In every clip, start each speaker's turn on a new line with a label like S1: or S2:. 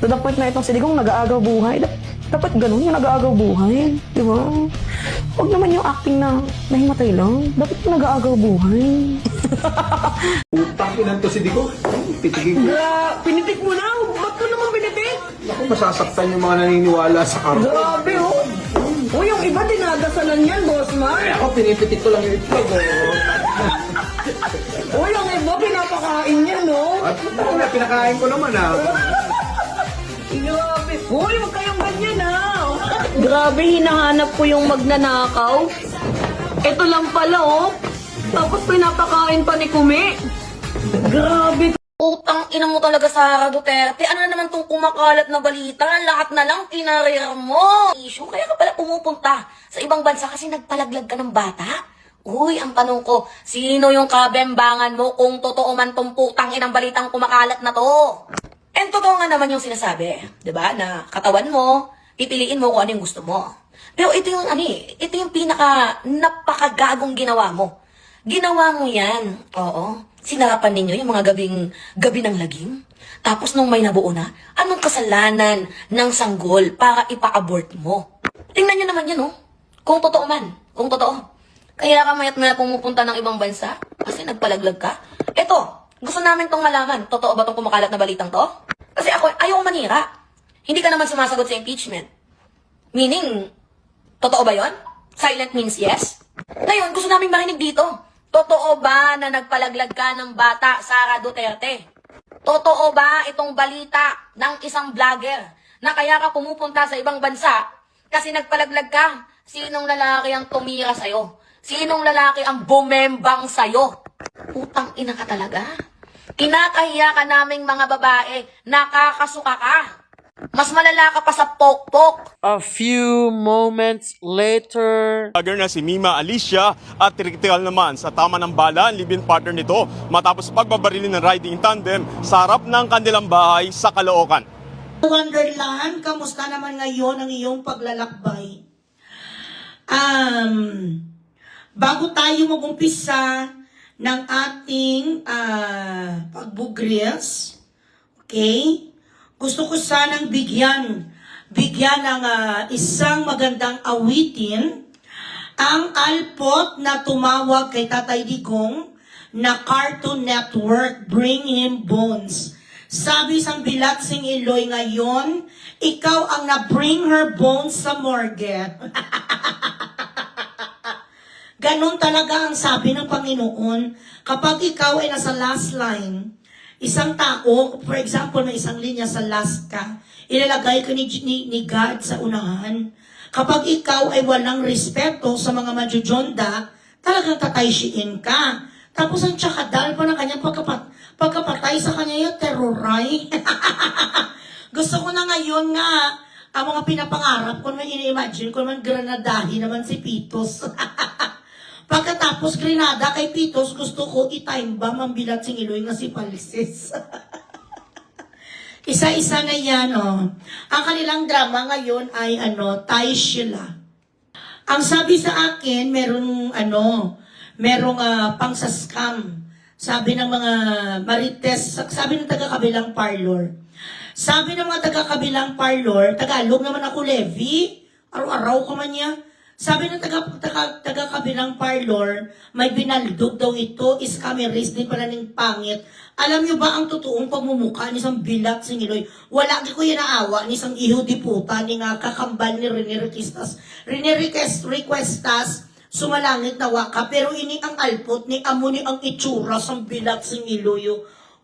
S1: To the point na itong si Digong nag-aagaw buhay. Dapat ganun yung nag-aagaw buhay. Di ba? Huwag naman yung acting na nahimatay lang. Dapat yung nag-aagaw buhay.
S2: Utang inan to si Dico. Pitigin ko.
S1: Pinitik mo na? Ba't ko naman pinitik?
S2: Ako, masasaktan yung mga naniniwala sa karma.
S1: Grabe, oh. O, yung iba dinadasalan yan, boss man.
S2: Ako, pinipitik ko lang yung itlog.
S1: O, yung iba pinapakain yan, no?
S2: At ako na, pinakain ko naman
S1: Grabe. Uy, huwag kayong ganyan, ha? Grabe, hinahanap ko yung magnanakaw. Ito lang pala, oh. Tapos pinapakain pa ni Kumi. Grabe.
S3: Utang ina mo talaga, Sara Duterte. Ano na naman tong kumakalat na balita? Lahat na lang kinarir mo. Issue, kaya ka pala pumupunta sa ibang bansa kasi nagpalaglag ka ng bata? Uy, ang tanong ko, sino yung kabembangan mo kung totoo man tong putang inang balitang kumakalat na to? And totoo nga naman yung sinasabi, di ba? Na katawan mo, pipiliin mo kung ano yung gusto mo. Pero ito yung ito yung napakagagong ginawa mo. Ginawa mo yan, oo. Sinarapan ninyo yung mga gabi ng lagim. Tapos nung may nabuo na, anong kasalanan ng sanggol para ipa-abort mo? Tingnan nyo naman yan, oh. Kung totoo man, kung totoo. Kaya ka mayat-maya pumupunta ng ibang bansa kasi nagpalaglag ka. Eto, gusto namin tong malaman. Totoo ba tong kumakalat na balitang to? Kasi ako, ayaw manira. Hindi ka naman sumasagot sa impeachment. Meaning, totoo ba yon? Silent means yes? Ngayon, gusto namin marinig dito. Totoo ba na nagpalaglag ka ng bata, Sara Duterte? Totoo ba itong balita ng isang vlogger na kaya ka pumupunta sa ibang bansa kasi nagpalaglag ka? Sinong lalaki ang tumira sa'yo? Sinong lalaki ang bumembang sa'yo? Utang ina ka talaga. Kinakahiya ka naming mga babae, nakakasuka ka. Mas malala ka pa sa pokpok.
S4: A few moments later.
S5: Vlogger na si Mima Alicia at kritikal naman sa tama ng bala ang live-in partner nito matapos pagbabarilin ng riding in tandem sa harap ng kanilang bahay sa Caloocan.
S6: Wonderland, kamusta naman ngayon ang iyong paglalakbay? Bago tayo mag-umpisa ng ating pagbugres, okay? Gusto ko sanang bigyan ng isang magandang awitin ang alpot na tumawag kay Tatay Digong na Cartoon Network, Bring Him Bones. Sabi sang Bilatsing Iloy ngayon, ikaw ang na-bring her bones sa morgue. Ganon talaga ang sabi ng Panginoon. Kapag ikaw ay nasa last line, isang tao, for example, may isang linya sa last ka, ilalagay ka ni God sa unahan. Kapag ikaw ay walang respeto sa mga majujonda, talagang tatayshiin ka. Tapos ang tsakadal pa ng kanyang pagkapatay sa kanya yung teroray. Gusto ko na ngayon nga, ang mga pinapangarap ko naman ini-imagine ko naman granadahin naman si Pitos. Pagkatapos grenada kay Pitos, gusto ko i-time bomb ang Bilatsing Iloy na si Palisis. Isa-isa na yan, oh. Ang kanilang drama ngayon ay, Tay Sheila. Ang sabi sa akin, merong pang-scam. Sabi ng mga marites, sabi ng taga-kabilang parlor. Sabi ng mga taga-kabilang parlor, Tagalog naman ako, Levi. Araw-araw ka man niya. Sabi ng taga-kabilang parlor, may binaldog daw ito, scammerist din pala ng pangit. Alam niyo ba ang totoong pagmumukha ni isang Bilatsing Iloy? Wala ko yan naawa ni isang iho di puta ni nga kakambal ni Rene Requestas, sumalangit na waka, pero ini ang alpot ni amo ni ang itsura sa Bilatsing Iloy.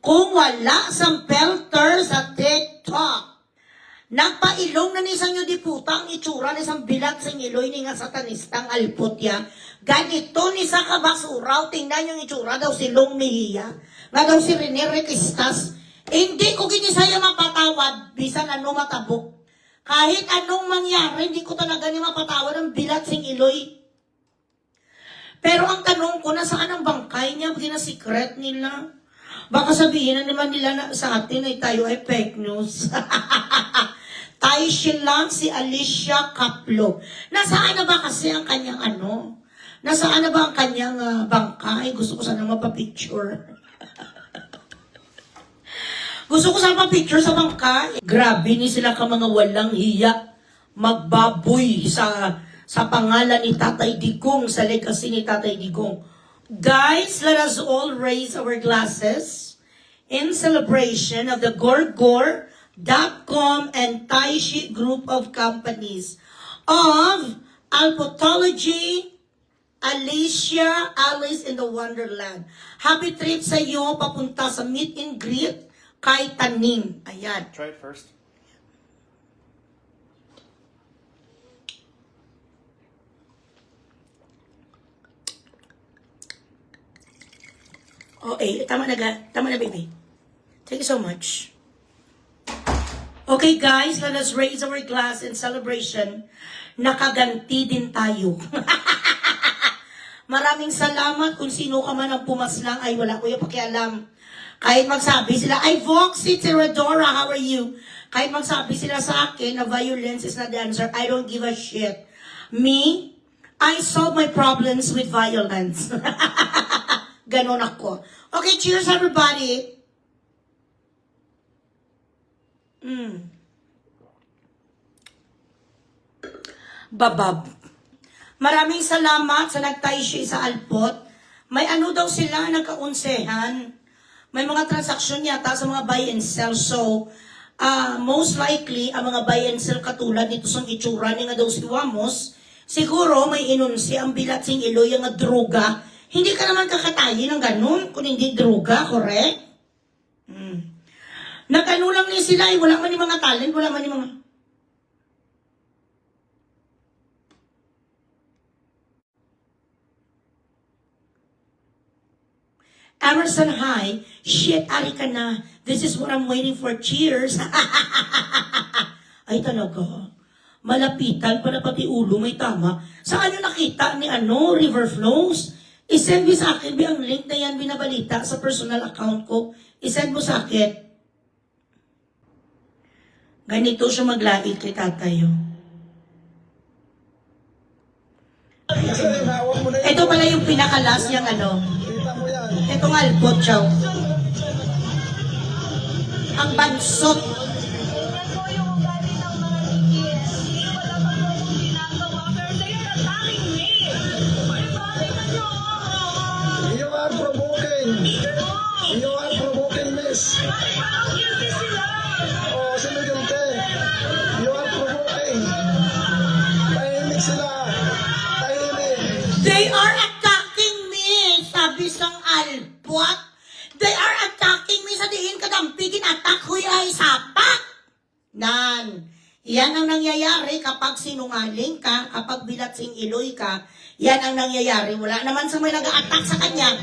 S6: Kung wala sang filter sa TikTok, nagpailong na ni isang yung diputa ang itsura ni isang Bilatsing Iloy ni nga satanistang alpot ya. Ganito ni sa kabasuraw, tingnan yung itsura daw si Long Mejia, nga daw si Rene Requestas. Hindi ko ginisaya mapatawad, bisan ano matabok. Kahit anong mangyari, hindi ko talaga ni mapatawad ang Bilatsing Iloy. Pero ang tanong ko, nasaan ang bangkay niya? Gina-secret nila. Baka sabihin na naman nila na sa atin ay tayo ay fake news. Tay Sheila, si Alicia Kaplo. Nasaan na ba kasi ang kanyang Nasaan na ba ang kanyang bangkay? Gusto ko sana mapapicture. Gusto ko sa picture sa bangka. Grabe ni sila ka mga walang hiya. Magbaboy sa pangalan ni Tatay Digong, sa legacy ni Tatay Digong. Guys, let us all raise our glasses in celebration of the Gorgor.com and Taishi Group of Companies of Alpotology, Alicia, Alice in the Wonderland. Happy trip sa iyo papunta sa meet and greet kay Taning. Ayan.
S5: Try it first.
S6: Okay, tama na baby. Thank you so much. Okay guys, let us raise our glass in celebration. Nakaganti din tayo. Maraming salamat kung sino ka man ang pumaslang. Ay, wala ko yung pakialam. Kahit magsabi sila, ay, Voxy Teradora, how are you? Kahit magsabi sila sa akin na violence is not the answer, I don't give a shit. Me, I solve my problems with violence. Ganon ako. Okay, cheers everybody. Babab. Maraming salamat sa nagtaishi sa Alpot. May ano daw sila, nagkaunsehan. May mga transaksyon yata sa mga buy and sell. So, most likely, ang mga buy and sell katulad nito sa itsura ni nga daw si Wamos, siguro may inunsi ang bilat sing iloy nga droga. Hindi ka naman kakatayin ng ganun kung hindi droga, correct? Nagano lang niya sila, wala man yung mga talent, wala man yung mga... Emerson High, shit, ari ka na. This is what I'm waiting for. Cheers. Ay talaga. Malapitan para pati ulo may tama. Saan nyo nakita ni River Flows? I-send mo sa akin, ang link na yan binabalita sa personal account ko. I-send mo sa akin. Ganito siya maglait kay tatayo. Ito pala yung pinakalas niyang Ito nga, Alpot, chow. Ang bansot.
S7: You are provoking. You are provoking, miss. Oh, sino yun, te? You are provoking. Tahimik sila. Tahimik.
S6: They are attacking me, sabi sang Alpot. They are attacking me sa diin kadampigin attack huy ay sapat. Nan. Yan ang nangyayari kapag sinungaling ka, kapag bilat sing iloy ka, yan ang nangyayari. Wala naman sa may nag-a-attack sa kanya.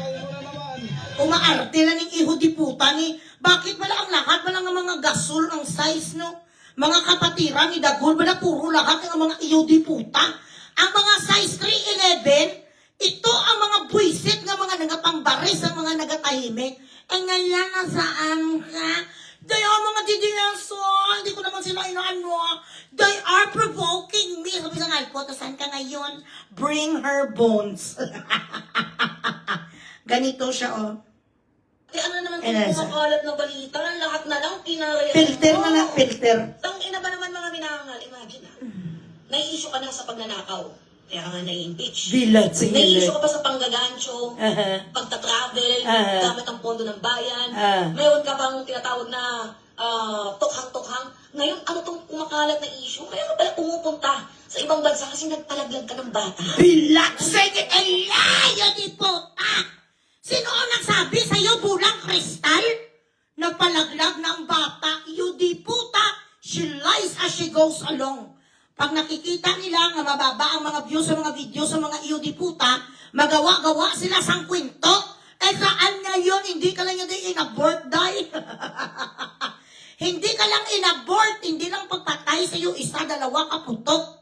S6: Umaarte na ng iho di puta ni, bakit wala ang lahat? Wala nga mga gasol ang size, no? Mga kapatiran ni Dagol, wala puro lahat ng mga iho di puta. Ang mga size 3'11", ito ang mga buisit ng mga nagapangbaris, ang mga nagatahimik. Ngayon na saan ka? They are mga didiyaso. Hindi ko naman sila inaano. They are provoking me. Sabi sa Alpot, saan ka ngayon? Bring her bones. Ganito siya, oh.
S3: Ano naman kung kumakalat na balita, lahat na lang kinaraya.
S6: Filter na lang, filter.
S3: Ang ina ba naman mga minangal? Imagine nai-issue ka na sa pagnanakaw. Kaya ka nga nai-impeach.
S6: Bilat, sige.
S3: Nai-issue ka pa sa panggagancho, pagta-travel, gamit ang pondo ng bayan. Mayroon ka pang tinatawag na tukhang-tukhang. Ngayon, ano tong kumakalat na issue? Kaya ka pala pumupunta sa ibang bansa kasi nagpalaglag ka ng bata.
S6: Bilat, sige, layo di puta. Sino ang nagsabi sa'yo, bulang kristal? Nagpalaglag ng bata, you di puta. She lies as she goes along. Pag nakikita nila nga mababa ang mga views sa mga video sa mga iyo di puta, magawa-gawa sila sang kwento. Eh saan nga yun? Hindi ka lang yun in-abort, dahil. Hindi ka lang in-abort, hindi lang pagpatay sa iyo, isa, dalawa, kaputok.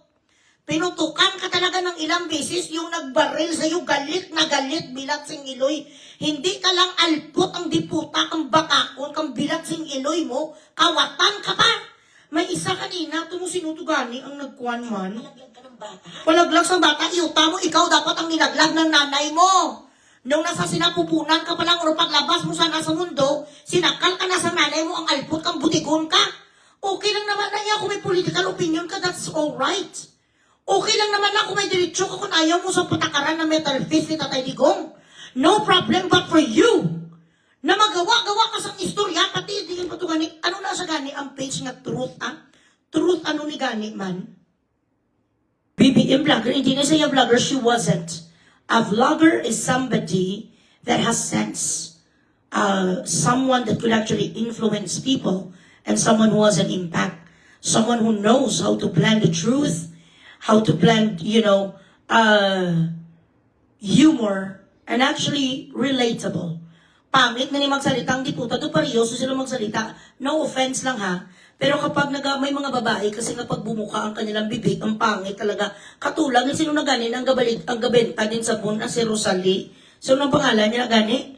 S6: Pinutukan ka talaga ng ilang beses, yung nagbaril sa iyo, galit na galit, bilat sing iloy. Hindi ka lang Alpot ang diputa, ang bakakon, kang bilat sing iloy mo, kawatan ka pa. May isa kanina, ito mo sinutugani ang nagkuhan man.
S3: Palaglag ka ng bata.
S6: Palaglag sa bata, iuta mo, ikaw dapat ang nilaglag ng nanay mo. Nung nasa sinapupunan ka pa lang o paglabas mo sana sa mundo, sinakal ka na sa nanay mo, ang alpot kang butigon ka. Okay lang naman na kung may political opinion ka, that's alright. Okay lang naman na kung may diretsyo ka kung ayaw mo sa patakaran ng metal fist ni Tatay Digong. No problem, but for you, na magawa-gawa ka sa istorya, pati hindi pa ito gani, ano na sa gani ang page nga truth, Truth ano ni gani man? BBM vlogger, hindi na siya vlogger, she wasn't. A vlogger is somebody that has sense. Someone that could actually influence people and someone who has an impact. Someone who knows how to blend the truth, how to blend, humor, and actually relatable. Pangit na ni magsalitang diputa, do parehas sila magsalita. No offense lang ha. Pero kapag may mga babae, kasi kapag bumuka ang kanilang bibig, ang pangit talaga. Katulad ng sino na gani, ang gabenta din sabon na si Rosalie. Sino ang pangalan niya na gani?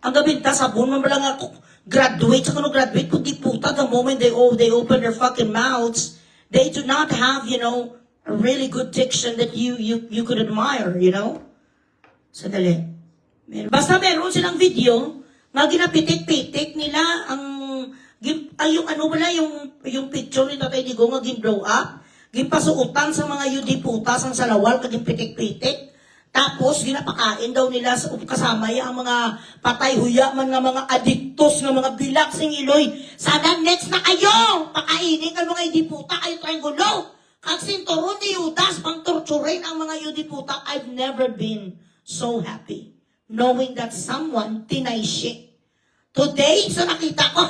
S6: Ang gabenta sabon, lang ako, graduate, sa kano graduate, kundi puta, the moment they open their fucking mouths, they do not have, a really good diction that you could admire, Sadali. Basta meron silang video, nga ginapitik-pitik nila yung picture ni Tatay Digong nga gin-blow up, ginpasuutan sa mga yudiputas ang salawal, kaging pitik-pitik, tapos ginapakain daw nila kasama ang mga patay huya man nga mga adiktos nga mga bilak sing iloy. Sana next na kayo, pakainin ang mga yudiputa, kayo triangulo. Kag sinturon ni Judas, pang torturin ang mga yudiputa. I've never been so happy knowing that someone tinay shit. Today, so nakita ko,